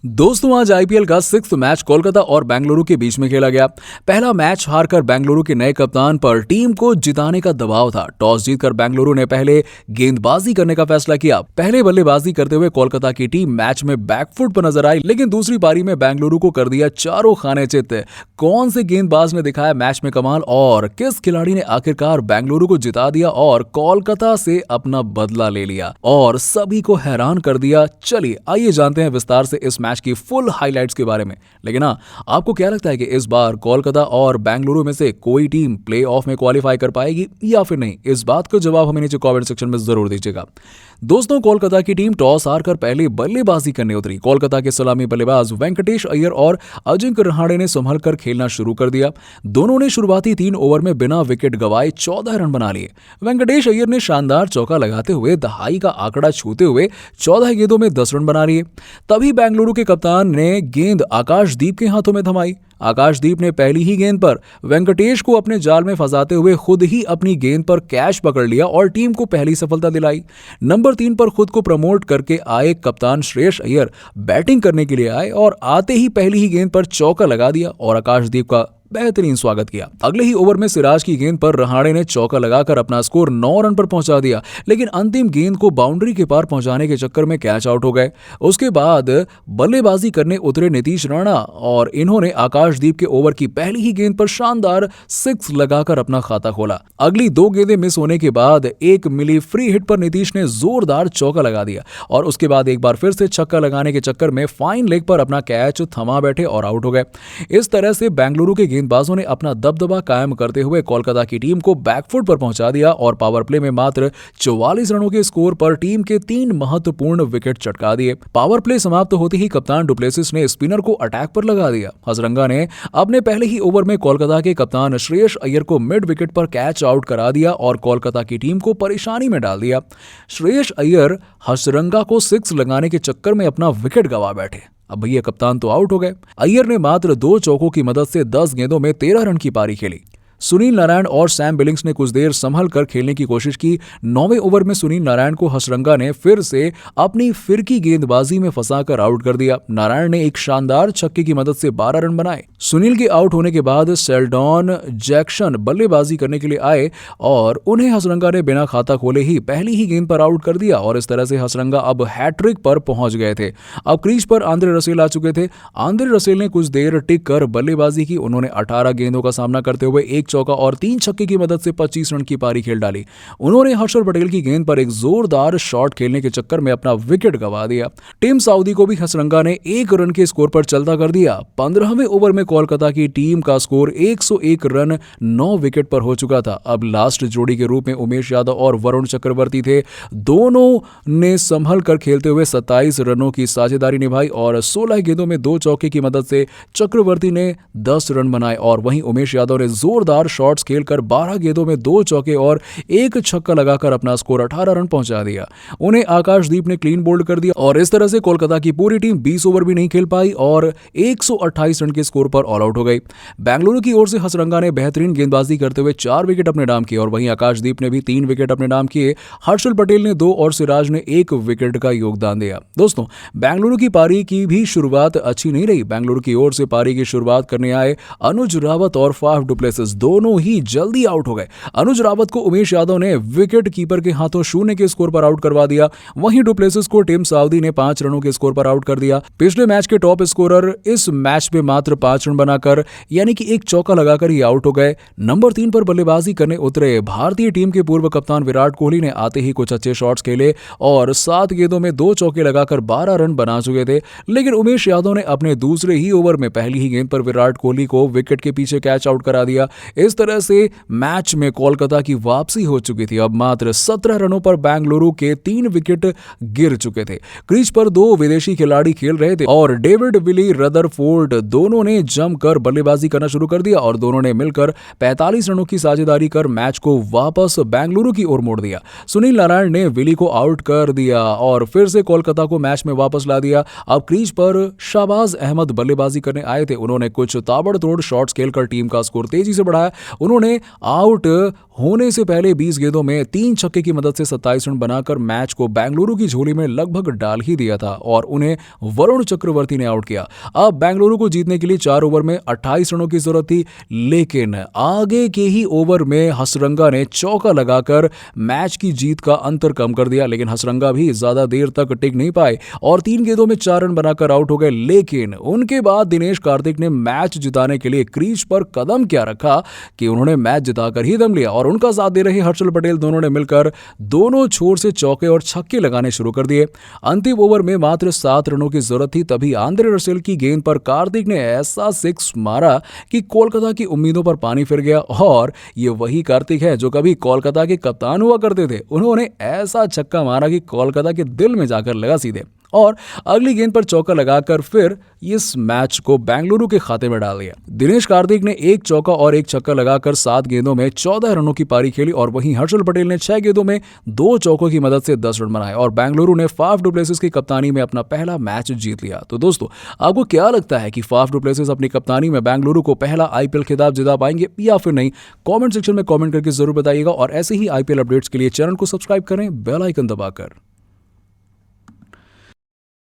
दोस्तों आज आईपीएल का सिक्स्थ मैच कोलकाता और बेंगलुरु के बीच में खेला गया। पहला मैच हारकर बेंगलुरु के नए कप्तान पर टीम को जिताने का दबाव था। टॉस जीतकर बेंगलुरु ने पहले गेंदबाजी करने का फैसला किया। पहले बल्लेबाजी करते हुए कोलकाता की टीम मैच में बैकफुट पर नजर आई, लेकिन दूसरी पारी में बेंगलुरु को कर दिया चारों खाने चित। कौन से गेंदबाज ने दिखाया मैच में कमाल और किस खिलाड़ी ने आखिरकार बेंगलुरु को जिता दिया और कोलकाता से अपना बदला ले लिया और सभी को हैरान कर दिया। चलिए आइए जानते हैं विस्तार से इस मैच की फुल हाइलाइट्स के बारे में। लेकिन आपको क्या लगता है कि इस बार कोलकाता और बेंगलुरु में से कोई टीम प्लेऑफ में क्वालिफाई कर पाएगी या फिर नहीं? इस बात का जवाब हमें नीचे कमेंट सेक्शन में जरूर दीजिएगा। दोस्तों कोलकाता की टीम टॉस हारकर पहले बल्लेबाजी करने उतरी। कोलकाता के सलामी बल्लेबाज वेंकटेश अय्यर और अजिंक्य रहाणे ने संभल कर खेलना शुरू कर दिया। दोनों ने शुरुआती 3 ओवर में बिना विकेट गंवाए 14 रन बना लिए। वेंकटेश अय्यर ने शानदार चौका लगाते हुए दहाई का आंकड़ा छूते हुए 14 गेंदों में 10 रन बना लिए। तभी बेंगलुरु के कप्तान ने गेंद आकाशदीप के हाथों में थमाई। आकाशदीप ने पहली ही गेंद पर वेंकटेश को अपने जाल में फंसाते हुए खुद ही अपनी गेंद पर कैच पकड़ लिया और टीम को पहली सफलता दिलाई। नंबर 3 पर खुद को प्रमोट करके आए कप्तान श्रेयस अय्यर बैटिंग करने के लिए आए और आते ही पहली ही गेंद पर चौका लगा दिया और आकाशदीप का बेहतरीन स्वागत किया। अगले ही ओवर में सिराज की गेंद पर रहाणे ने चौका लगाकर अपना स्कोर 9 रन पर पहुंचा दिया, लेकिन अंतिम गेंद को बाउंड्री के पार पहुंचाने के चक्कर में कैच आउट हो गए। उसके बाद बल्लेबाजी करने उतरे नीतीश राणा और इन्होंने आकाशदीप के ओवर की पहली ही गेंद पर शानदार 6 लगाकर अपना खाता खोला। अगली 2 गेंदें मिस होने के बाद एक मिली फ्री हिट पर नीतीश ने जोरदार चौका लगा दिया और उसके बाद एक बार फिर से छक्का लगाने के चक्कर में फाइन लेग पर अपना कैच थमा बैठे और आउट हो गए। इस तरह से बेंगलुरु के गेंदबाजों ने अपना दबदबा कायम करते हुए कोलकाता की टीम को बैकफुट पर पहुंचा दिया और पावर प्ले में मात्र 44 रनों के स्कोर पर टीम के 3 महत्वपूर्ण विकेट चटका दिए। पावर प्ले समाप्त होते ही कप्तान डुप्लेसिस ने स्पिनर को अटैक पर लगा दिया। हसरंगा ने अपने पहले ही ओवर में कोलकाता के कप्तान श्रेयस अय्यर को मिड विकेट पर कैच आउट करा दिया और कोलकाता की टीम को परेशानी में डाल दिया। श्रेयस अय्यर हसरंगा को 6 लगाने के चक्कर में अपना विकेट गंवा बैठे। अब भैया कप्तान तो आउट हो गए। अय्यर ने मात्र 2 चौकों की मदद से 10 गेंदों में 13 रन की पारी खेली। सुनील नारायण और सैम बिलिंग्स ने कुछ देर संभल कर खेलने की कोशिश की। 9वें ओवर में सुनील नारायण को हसरंगा ने फिर से अपनी फिरकी गेंदबाजी में फंसाकर आउट कर दिया। नारायण ने एक शानदार छक्के की मदद से 12 रन बनाए। सुनील के आउट होने के बाद शेल्डॉन जैक्सन बल्लेबाजी करने के लिए आए और उन्हें हसरंगा ने बिना खाता खोले ही पहली ही गेंद पर आउट कर दिया और इस तरह से हसरंगा अब हैट्रिक पर पहुंच गए थे। अब क्रीज पर आंद्रे रसेल आ चुके थे। आंद्रे रसेल ने कुछ देर टिक कर बल्लेबाजी की। उन्होंने 18 गेंदों का सामना करते हुए 1 चौका और 3 छक्के की मदद से 25 रन की पारी खेल डाली। उन्होंने हर्षल पटेल की गेंद पर एक जोरदार शॉट खेलने के चक्कर में अपना विकेट गंवा दिया। टीम सऊदी को भी हसरंगा ने 1 रन के स्कोर पर चलता कर दिया। 15वें ओवर में कोलकाता की टीम का स्कोर 101 रन 9 विकेट पर हो चुका था। अब लास्ट जोड़ी के रूप में उमेश यादव और वरुण चक्रवर्ती थे। दोनों ने संभल कर खेलते हुए 27 रनों की साझेदारी निभाई और 16 गेंदों में 2 चौके की मदद से चक्रवर्ती ने 10 रन बनाए और वहीं उमेश यादव ने जोरदार शॉट खेलकर 12 गेंदों में 2 चौके और 1 छक्का लगाकर अपना स्कोर 18 रन पहुंचा दिया। उन्हें आकाशदीप ने क्लीन बोल्ड कर दिया और इस तरह से कोलकाता की पूरी टीम 20 ओवर भी नहीं खेल पाई और 128 रन के स्कोर पर ऑल आउट हो गई। बेंगलुरु की ओर से हसरंगा ने बेहतरीन गेंदबाजी करते हुए 4 विकेट अपने नाम किए और वहीं आकाशदीप ने भी 3 विकेट अपने नाम किए। हर्षल पटेल ने 2 और सिराज ने 1 विकेट का योगदान दिया। दोस्तों बेंगलुरु की पारी की भी शुरुआत अच्छी नहीं रही। बेंगलुरु की ओर से पारी की शुरुआत करने आए अनुज रावत और फाफ डुप्लेसिस दोनों ही जल्दी आउट हो गए। अनुज रावत को उमेश यादव ने विकेट कीपर के हाथों 0 के स्कोर पर आउट करवा दिया। वहीं डुप्लेसिस को टिम साउदी ने 5 रनों के स्कोर पर आउट कर दिया। पिछले मैच के टॉप स्कोरर इस मैच में मात्र 5 रन बनाकर यानी कि 1 चौका लगाकर ही आउट हो गए। नंबर 3 पर बल्लेबाजी करने उतरे भारतीय टीम के पूर्व कप्तान विराट कोहली ने आते ही कुछ अच्छे शॉट्स खेले और 7 गेंदों में 2 चौके लगाकर 12 रन बना चुके थे, लेकिन उमेश यादव ने अपने दूसरे ही ओवर में पहली ही गेंद पर विराट कोहली को विकेट के पीछे कैच आउट करा दिया। इस तरह से मैच में कोलकाता की वापसी हो चुकी थी। अब मात्र 17 रनों पर बेंगलुरु के 3 विकेट गिर चुके थे। क्रीज पर 2 विदेशी खिलाड़ी खेल रहे थे और डेविड विली रदरफोर्ड दोनों ने जमकर बल्लेबाजी करना शुरू कर दिया और दोनों ने मिलकर 45 रनों की साझेदारी कर मैच को वापस बेंगलुरु की ओर मोड़ दिया। सुनील नारायण ने विली को आउट कर दिया और फिर से कोलकाता को मैच में वापस ला दिया। अब क्रीज पर शाहबाज अहमद बल्लेबाजी करने आए थे। उन्होंने कुछ ताबड़तोड़ शॉट्स खेलकर टीम का स्कोर तेजी से बढ़ा बढ़ाया। उन्होंने आउट होने से पहले 20 गेंदों में 3 छक्के की मदद से 27 रन बनाकर मैच को बेंगलुरु की झोली में लगभग डाल ही दिया था और उन्हें वरुण चक्रवर्ती ने आउट किया। अब बेंगलुरु को जीतने के लिए 4 ओवर में 28 रनों की जरूरत थी, लेकिन आगे के ही ओवर में हसरंगा ने चौका लगाकर मैच की जीत का अंतर कम कर दिया। लेकिन हसरंगा भी ज्यादा देर तक टिक नहीं पाए और 3 गेंदों में 4 रन बनाकर आउट हो गए। लेकिन उनके बाद दिनेश कार्तिक ने मैच जिताने के लिए क्रीज पर कदम क्या रखा कि उन्होंने मैच जिताकर ही दम लिया और उनका साथ दे रहे हर्षल पटेल दोनों ने मिलकर दोनों छोर से चौके और छक्के लगाने शुरू कर दिए। अंतिम ओवर में मात्र 7 रनों की जरूरत थी, तभी आंद्रे रसेल की गेंद पर कार्तिक ने ऐसा सिक्स मारा कि कोलकाता की उम्मीदों पर पानी फिर गया। और ये वही कार्तिक है जो कभी कोलकाता के कप्तान हुआ करते थे। उन्होंने ऐसा छक्का मारा कि कोलकाता के दिल में जाकर लगा सीधे और अगली गेंद पर चौका लगाकर फिर इस मैच को बेंगलुरु के खाते में डाल दिया। दिनेश कार्तिक ने एक चौका और एक छक्का लगाकर 7 गेंदों में 14 रनों की पारी खेली और वहीं हर्षल पटेल ने 6 गेंदों में 2 चौकों की मदद से 10 रन बनाए और बेंगलुरु ने फाफ डु प्लेसिस की कप्तानी में अपना पहला मैच जीत लिया। तो दोस्तों, आपको क्या लगता है कि फाफ डु प्लेसिस अपनी कप्तानी में बेंगलुरु को पहला आईपीएल खिताब जिता पाएंगे या फिर नहीं? कॉमेंट सेक्शन में कॉमेंट करके जरूर बताइएगा और ऐसे ही आईपीएल अपडेट्स के लिए चैनल को सब्सक्राइब करें बेल आइकन दबाकर।